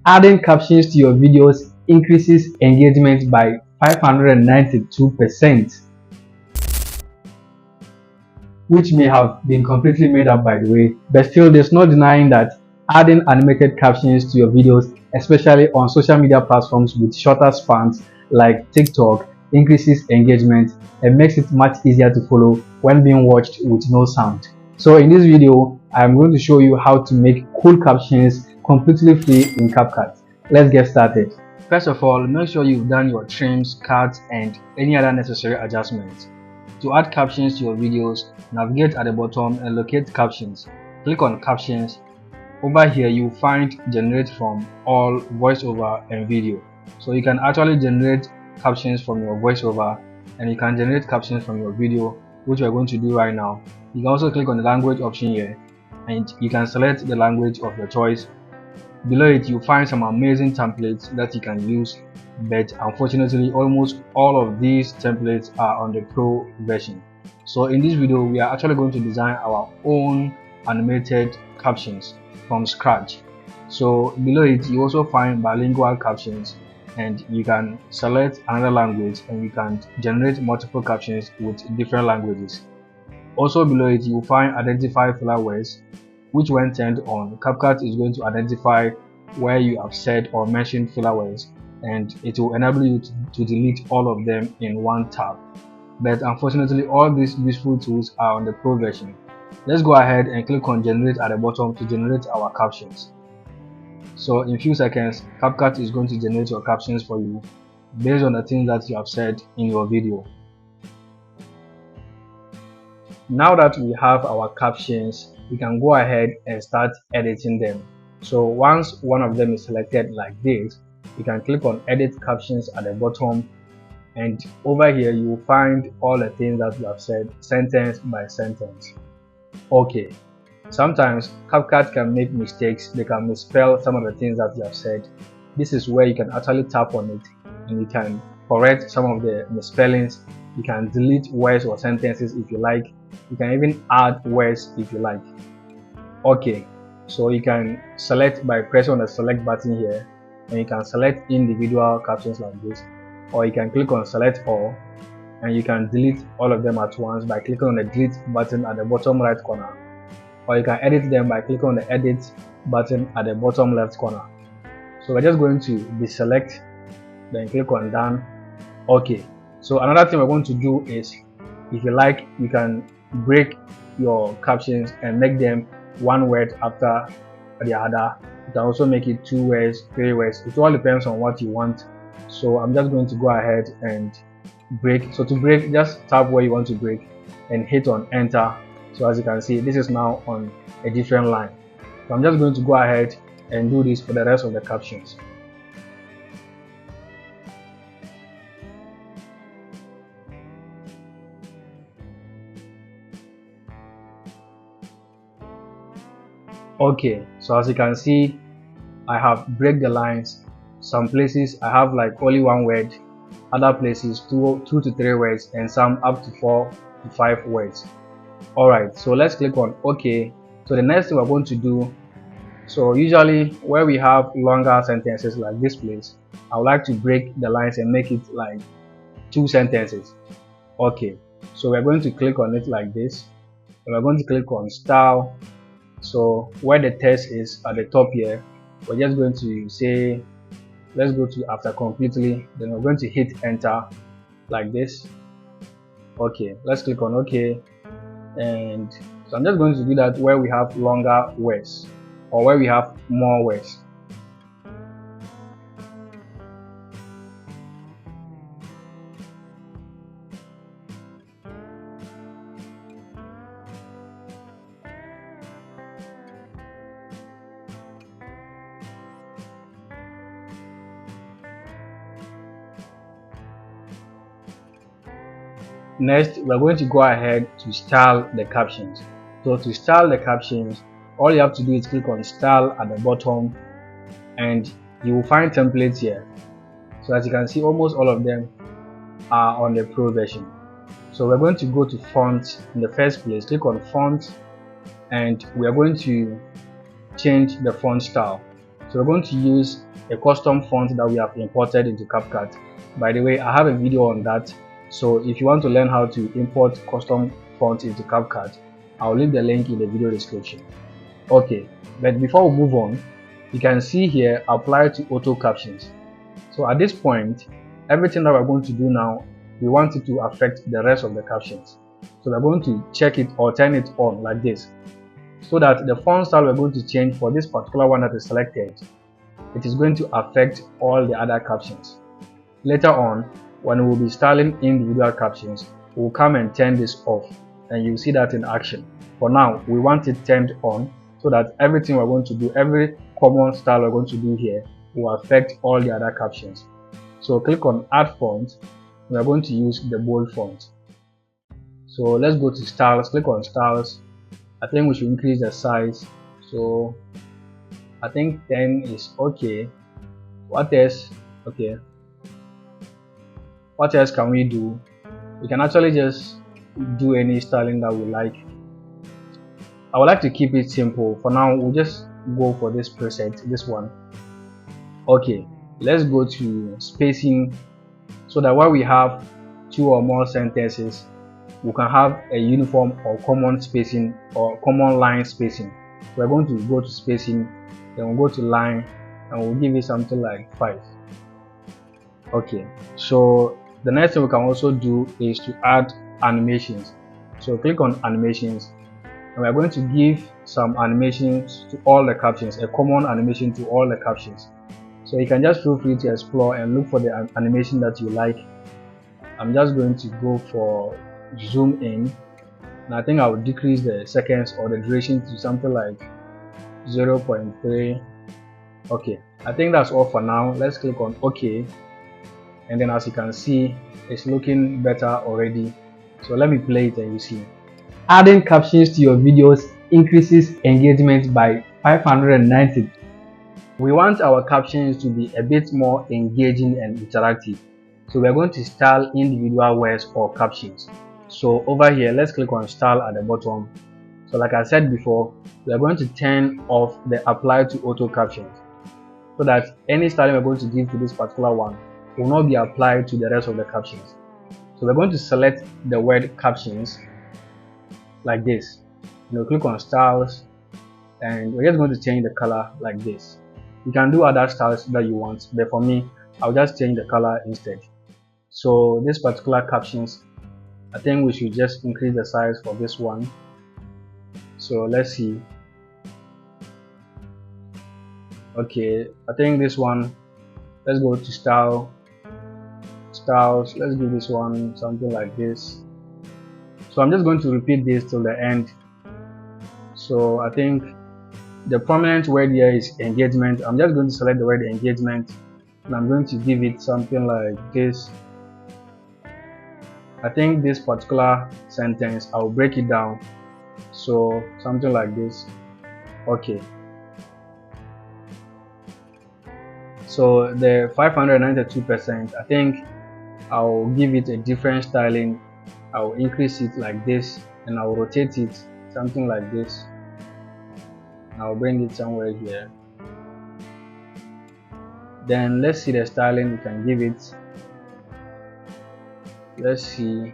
Adding captions to your videos increases engagement by 592%, which may have been completely made up, by the way, but still there's no denying that adding animated captions to your videos, especially on social media platforms with shorter spans like TikTok, increases engagement and makes it much easier to follow when being watched with no sound. So in this video, I'm going to show you how to make cool captions completely free in CapCut. Let's get started. First of all, make sure you've done your trims, cuts, and any other necessary adjustments. To add captions to your videos, navigate at the bottom and locate Captions. Click on Captions. Over here, you'll find Generate from all voiceover and video. So you can actually generate captions from your voiceover, and you can generate captions from your video, which we're going to do right now. You can also click on the language option here, and you can select the language of your choice. Below it, you'll find some amazing templates that you can use, but unfortunately almost all of these templates are on the pro version. So in this video, we are actually going to design our own animated captions from scratch. So below it, you also find bilingual captions, and you can select another language and you can generate multiple captions with different languages. Also below it, you'll find identify filler words, which when turned on, CapCut is going to identify where you have said or mentioned filler words, and it will enable you to delete all of them in one tab. But unfortunately, all these useful tools are on the pro version. Let's go ahead and click on generate at the bottom to generate our captions. So in few seconds, CapCut is going to generate your captions for you based on the things that you have said in your video. Now that we have our captions, we can go ahead and start editing them. So once one of them is selected like this, you can click on edit captions at the bottom, and over here you will find all the things that you have said sentence by sentence. Okay, sometimes CapCut can make mistakes. They can misspell some of the things that you have said. This is where you can actually tap on it and you can correct some of the misspellings. You can delete words or sentences if you like. You can even add words if you like. Okay, so you can select by pressing on the select button here, and you can select individual captions like this, or you can click on select all and you can delete all of them at once by clicking on the delete button at the bottom right corner, or you can edit them by clicking on the edit button at the bottom left corner. So we're just going to deselect, then click on done. Okay, so another thing we're going to do is, if you like, you can break your captions and make them one word after the other. You can also make it 2 words, 3 words. It all depends on what you want. So I'm just going to go ahead and break. So to break, just tap where you want to break and hit on enter. So as you can see, this is now on a different line. So I'm just going to go ahead and do this for the rest of the captions. Okay, so as you can see, I have break the lines. Some places I have like only 1 word, other places 2 to 3 words, and some up to 4 to 5 words. Alright, so let's click on OK. So the next thing we're going to do, so usually where we have longer sentences like this place, I would like to break the lines and make it like 2 sentences. Okay, so we're going to click on it like this, and we're going to click on style. So where the text is at the top here, we're just going to say, let's go to after completely, then we're going to hit enter like this. Okay, let's click on OK, and so I'm just going to do that where we have longer words or where we have more words. Next, we're going to go ahead to style the captions. So to style the captions, all you have to do is click on style at the bottom, and you will find templates here. So as you can see, almost all of them are on the pro version. So we're going to go to font in the first place. Click on font, and we are going to change the font style. So we're going to use a custom font that we have imported into CapCut. By the way, I have a video on that. So if you want to learn how to import custom fonts into CapCut, I'll leave the link in the video description. Okay, but before we move on, you can see here apply to auto captions. So at this point, everything that we're going to do now, we want it to affect the rest of the captions. So we're going to check it or turn it on like this, so that the font style we're going to change for this particular one that is selected, it is going to affect all the other captions. Later on, when we'll be styling individual captions, we'll come and turn this off and you'll see that in action. For now, we want it turned on so that everything we're going to do, every common style we're going to do here will affect all the other captions. So click on add font. We are going to use the bold font. So let's go to styles, click on styles. I think we should increase the size. So I think 10 is okay. What else? Okay. What else can we do? We can actually just do any styling that we like. I would like to keep it simple. For now, we'll just go for this preset, this one. Okay, let's go to spacing, so that while we have two or more sentences, we can have a uniform or common spacing or common line spacing. We're going to go to spacing, then we'll go to line, and we'll give it something like 5. Okay, so the next thing we can also do is to add animations. So click on animations, and we're going to give some animations to all the captions, a common animation to all the captions. So you can just feel free to explore and look for the animation that you like. I'm just going to go for zoom in, and I think I will decrease the seconds or the duration to something like 0.3. Okay, I think that's all for now. Let's click on OK, and then as you can see, it's looking better already. So let me play it and you see. Adding captions to your videos increases engagement by 590. We want our captions to be a bit more engaging and interactive. So we're going to style individual words or captions. So over here, let's click on style at the bottom. So like I said before, we're going to turn off the apply to auto captions, so that any styling we're going to give to this particular one will not be applied to the rest of the captions. So we're going to select the word captions like this. Click on styles, and we're just going to change the color like this. You can do other styles that you want, but for me, I'll just change the color instead. So this particular captions, I think we should just increase the size for this one. So let's see. Okay, I think this one, let's go to styles, let's give this one something like this. So I'm just going to repeat this till the end. So I think the prominent word here is engagement. I'm just going to select the word engagement, and I'm going to give it something like this. I think this particular sentence, I'll break it down. So something like this. Okay. So the 592%, I think I'll give it a different styling. I'll increase it like this, and I'll rotate it something like this. I'll bring it somewhere here. Then let's see the styling we can give it. Let's see.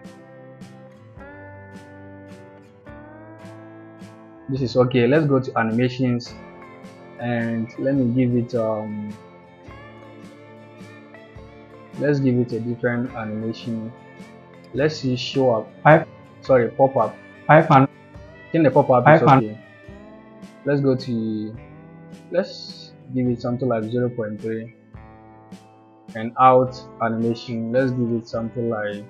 This is okay. Let's go to animations, and let me give it let's give it a different animation. Let's see show up. Pop up. 500. I think the pop up is okay. Let's go to, let's give it something like 0.3, and out animation, let's give it something like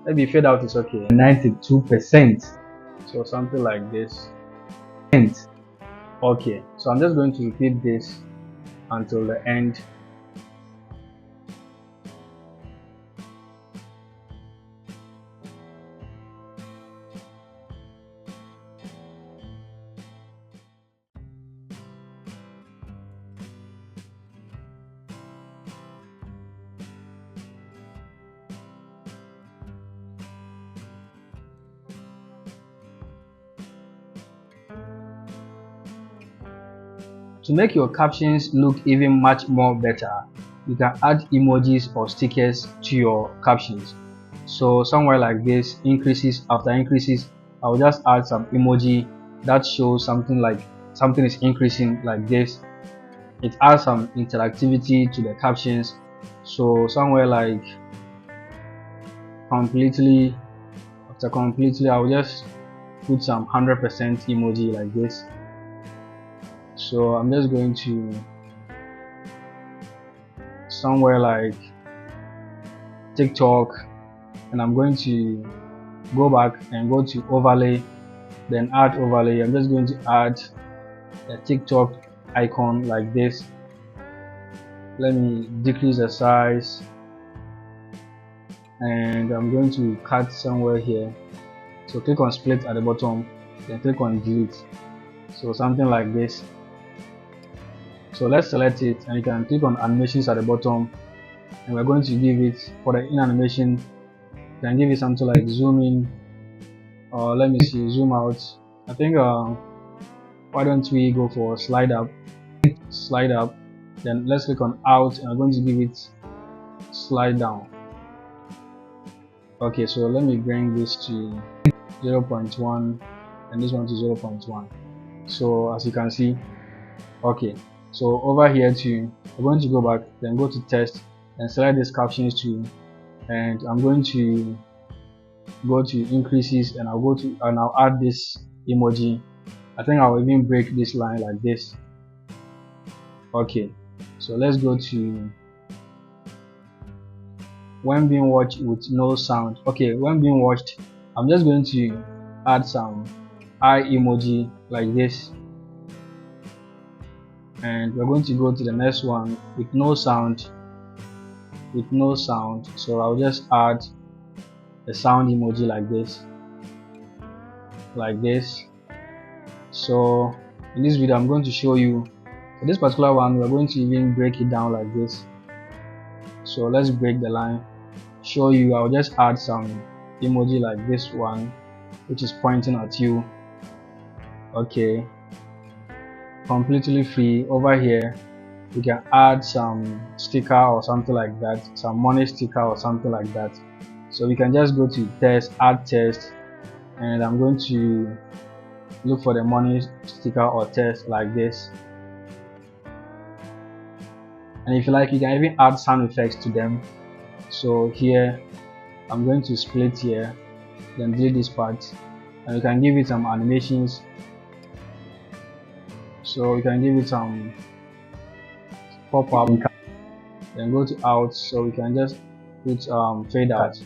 maybe fade out is okay, 92%. So something like this. Okay, so I'm just going to repeat this until the end. To make your captions look even much more better, you can add emojis or stickers to your captions. So somewhere like this, increases after increases, I'll just add some emoji that shows something like something is increasing like this. It adds some interactivity to the captions. So somewhere like completely, after completely, I'll just put some 100% emoji like this. So I'm just going to somewhere like TikTok, and I'm going to go back and go to overlay, then add overlay. I'm just going to add a TikTok icon like this. Let me decrease the size, and I'm going to cut somewhere here. So click on split at the bottom, then click on delete. So something like this. So let's select it, and you can click on animations at the bottom, and we're going to give it, for the in animation, you can give it something like zoom in, or let me see, zoom out. I think why don't we go for slide up, then let's click on out, and I'm going to give it slide down. Okay, so let me bring this to 0.1 and this one to 0.1. So as you can see, okay, so over here too, we're going to go back, then go to test and select this captions too, and I'm going to go to increases, and I'll add this emoji. I think I'll even break this line like this. Okay, so let's go to when being watched with no sound. Okay, when being watched, I'm just going to add some eye emoji like this, and we're going to go to the next one with no sound. So I'll just add a sound emoji like this. So in this video I'm going to show you, for this particular one we're going to even break it down like this. So let's break the line, show you. I'll just add some emoji like this one, which is pointing at you. Okay, completely free. Over here you can add some sticker or something like that, some money sticker or something like that. So we can just go to test, add test, and I'm going to look for the money sticker or test like this. And if you like, you can even add sound effects to them. So here I'm going to split here, then delete this part, and you can give it some animations. So you can give it some pop-up, then go to out, so we can just put fade out.